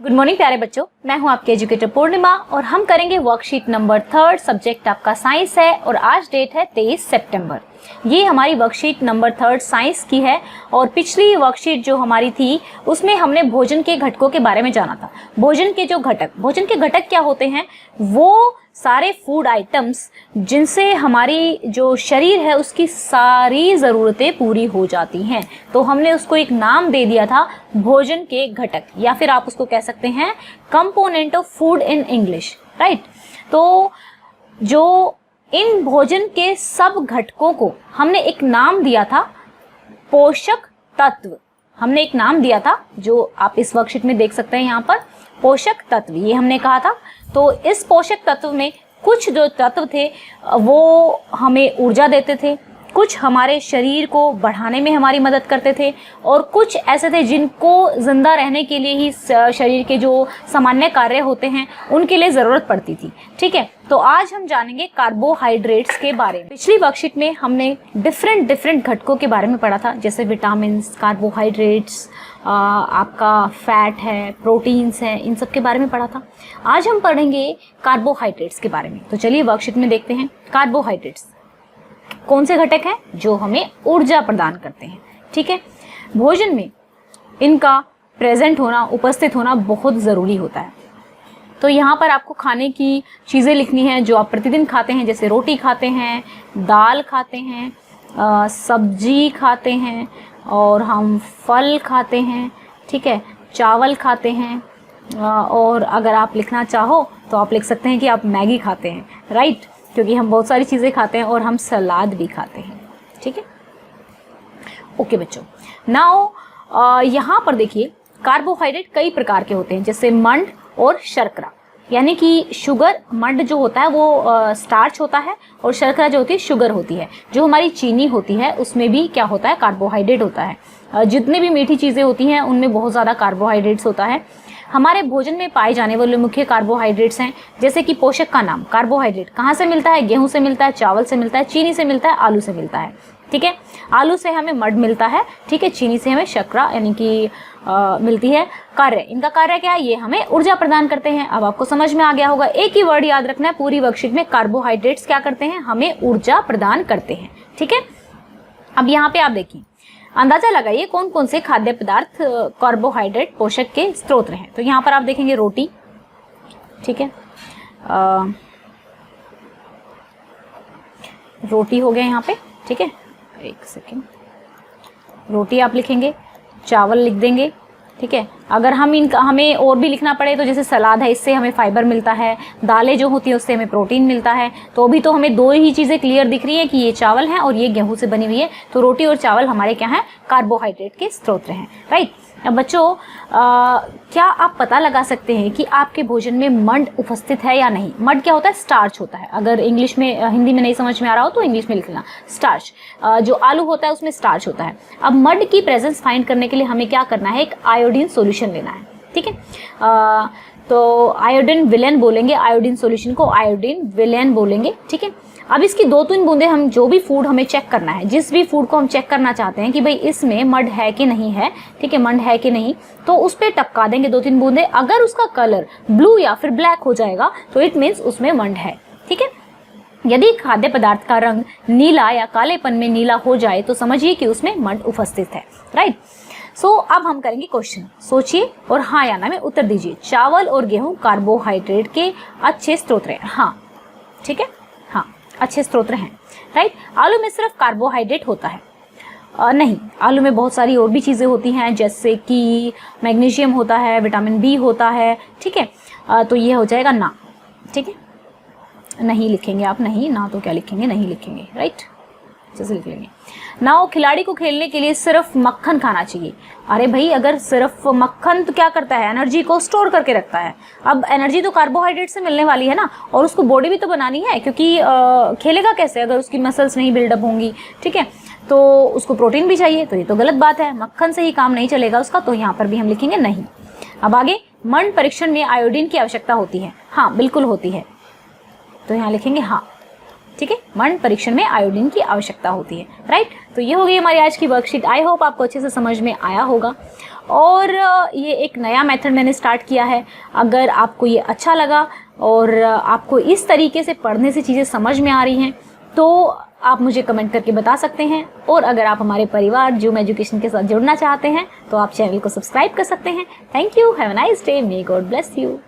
Good morning प्यारे बच्चों, मैं हूं आपके एजुकेटर पूर्णिमा और हम करेंगे वर्कशीट नंबर 3। सब्जेक्ट आपका साइंस है और आज डेट है 23 सितंबर। ये हमारी वर्कशीट नंबर 3 साइंस की है और पिछली वर्कशीट जो हमारी थी उसमें हमने भोजन के घटकों के बारे में जाना था। भोजन के घटक क्या होते हैं? वो सारे फूड आइटम्स जिनसे हमारी जो शरीर है उसकी सारी ज़रूरतें पूरी हो जाती हैं। तो हमने उसको एक नाम दे दिया था भोजन के घटक, या फिर आप उसको कह सकते हैं component of food in English, right. तो जो इन भोजन के सब घटकों को हमने एक नाम दिया था पोषक तत्व। हमने एक नाम दिया था जो आप इस वर्कशीट में देख सकते हैं, यहाँ पर पोषक तत्व ये हमने कहा था। तो इस पोषक तत्व में कुछ जो तत्व थे वो हमें ऊर्जा देते थे, कुछ हमारे शरीर को बढ़ाने में हमारी मदद करते थे और कुछ ऐसे थे जिनको जिंदा रहने के लिए ही शरीर के जो सामान्य कार्य होते हैं उनके लिए ज़रूरत पड़ती थी। ठीक है, तो आज हम जानेंगे कार्बोहाइड्रेट्स के बारे में। पिछली वर्कशीट में हमने डिफरेंट घटकों के बारे में पढ़ा था, जैसे विटामिन, कार्बोहाइड्रेट्स, आपका फैट है, प्रोटीन्स हैं, इन सब के बारे में पढ़ा था। आज हम पढ़ेंगे कार्बोहाइड्रेट्स के बारे में। तो चलिए वर्कशीट में देखते हैं। कार्बोहाइड्रेट्स कौन से घटक हैं? जो हमें ऊर्जा प्रदान करते हैं। ठीक है, भोजन में इनका प्रेजेंट होना, उपस्थित होना बहुत ज़रूरी होता है। तो यहाँ पर आपको खाने की चीज़ें लिखनी है जो आप प्रतिदिन खाते हैं, जैसे रोटी खाते हैं, दाल खाते हैं, सब्जी खाते हैं और हम फल खाते हैं। ठीक है, चावल खाते हैं और अगर आप लिखना चाहो तो आप लिख सकते हैं कि आप मैगी खाते हैं, राइट, क्योंकि हम बहुत सारी चीज़ें खाते हैं और हम सलाद भी खाते हैं। ठीक है, ओके बच्चों। नाउ यहाँ पर देखिए कार्बोहाइड्रेट कई प्रकार के होते हैं, जैसे मंड और शर्करा। यानी कि शुगर, मंड जो होता है वो स्टार्च होता है और शर्करा जो होती है शुगर होती है। जो हमारी चीनी होती है उसमें भी क्या होता है? कार्बोहाइड्रेट होता है। जितनी भी मीठी चीज़ें होती हैं उनमें बहुत ज़्यादा कार्बोहाइड्रेट्स होता है। हमारे भोजन में पाए जाने वाले मुख्य कार्बोहाइड्रेट्स हैं, जैसे कि पोषक का नाम। कार्बोहाइड्रेट कहाँ से मिलता है? गेहूं से मिलता है, चावल से मिलता है, चीनी से मिलता है, आलू से मिलता है। ठीक है, आलू से हमें मड मिलता है। ठीक है, चीनी से हमें शर्करा यानी कि मिलती है। कार्य, इनका कार्य क्या है? ये हमें ऊर्जा प्रदान करते हैं। अब आपको समझ में आ गया होगा। एक ही वर्ड याद रखना है पूरी वर्कशीट में, कार्बोहाइड्रेट्स क्या करते हैं? हमें ऊर्जा प्रदान करते हैं। ठीक है, अब यहाँ पे आप देखिए, अंदाजा लगाइए कौन कौन से खाद्य पदार्थ कार्बोहाइड्रेट पोषक के स्रोत हैं। तो यहाँ पर आप देखेंगे रोटी, ठीक है, रोटी हो गया यहाँ पे। ठीक है, एक सेकेंड, रोटी आप लिखेंगे, चावल लिख देंगे। ठीक है, अगर हमें और भी लिखना पड़े तो जैसे सलाद है, इससे हमें फाइबर मिलता है। दालें जो होती है उससे हमें प्रोटीन मिलता है। तो अभी तो हमें दो ही चीज़ें क्लियर दिख रही हैं कि ये चावल है और ये गेहूं से बनी हुई है। तो रोटी और चावल हमारे क्या हैं? कार्बोहाइड्रेट के स्रोत हैं, राइट। अब बच्चों क्या आप पता लगा सकते हैं कि आपके भोजन में मंड उपस्थित है या नहीं? मंड क्या होता है? स्टार्च होता है। अगर इंग्लिश में, हिंदी में नहीं समझ में आ रहा हो तो इंग्लिश में लिख लेना, स्टार्च। जो आलू होता है उसमें स्टार्च होता है। अब मंड की प्रेजेंस फाइंड करने के लिए हमें क्या करना है? एक आयोडीन सॉल्यूशन लेना है। ठीक है, तो आयोडीन विलेन बोलेंगे, आयोडीन सॉल्यूशन को आयोडीन विलेन बोलेंगे। ठीक है, अब इसकी 2-3 बूंदे हम जो भी फूड हमें चेक करना है, जिस भी फूड को हम चेक करना चाहते हैं कि भाई इसमें मड है कि नहीं है, ठीक है, मंड है कि नहीं, तो उस पर टपका देंगे 2-3 बूंदे। अगर उसका कलर ब्लू या फिर ब्लैक हो जाएगा तो इट मीन्स उसमें मंड है। ठीक है, यदि खाद्य पदार्थ का रंग नीला या कालेपन में नीला हो जाए तो समझिए कि उसमें मंड उपस्थित है, राइट। सो अब हम करेंगे क्वेश्चन, सोचिए और हाँ या ना में उत्तर दीजिए। चावल और गेहूं कार्बोहाइड्रेट के अच्छे स्रोत हैं। हाँ, ठीक है, हाँ, अच्छे स्रोत हैं, राइट। आलू में सिर्फ कार्बोहाइड्रेट होता है? नहीं, आलू में बहुत सारी और भी चीज़ें होती हैं, जैसे कि मैग्नीशियम होता है, विटामिन बी होता है। ठीक है, तो ये हो जाएगा ना। ठीक है, नहीं लिखेंगे आप, नहीं ना तो क्या लिखेंगे? नहीं लिखेंगे, राइट, जैसे लिख लेंगे। नाउ खिलाड़ी को खेलने के लिए सिर्फ मक्खन खाना चाहिए। अरे भाई, अगर सिर्फ मक्खन तो क्या करता है? एनर्जी को स्टोर करके रखता है। अब एनर्जी तो कार्बोहाइड्रेट से मिलने वाली है ना, और उसको बॉडी भी तो बनानी है, क्योंकि खेलेगा कैसे अगर उसकी मसल्स नहीं बिल्डअप होंगी? ठीक है, तो उसको प्रोटीन भी चाहिए। तो ये तो गलत बात है, मक्खन से ही काम नहीं चलेगा उसका। तो यहाँ पर भी हम लिखेंगे नहीं। अब आगे, मंड परीक्षण में आयोडीन की आवश्यकता होती है? हाँ, बिल्कुल होती है। तो यहाँ लिखेंगे हाँ। ठीक है, मंड परीक्षण में आयोडीन की आवश्यकता होती है, राइट। तो ये हो गई हमारी आज की वर्कशीट। आई होप आपको अच्छे से समझ में आया होगा। और ये एक नया मेथड मैंने स्टार्ट किया है। अगर आपको ये अच्छा लगा और आपको इस तरीके से पढ़ने से चीज़ें समझ में आ रही हैं तो आप मुझे कमेंट करके बता सकते हैं। और अगर आप हमारे परिवार जूम एजुकेशन के साथ जुड़ना चाहते हैं तो आप चैनल को सब्सक्राइब कर सकते हैं। Thank you, have a nice day, may God bless you.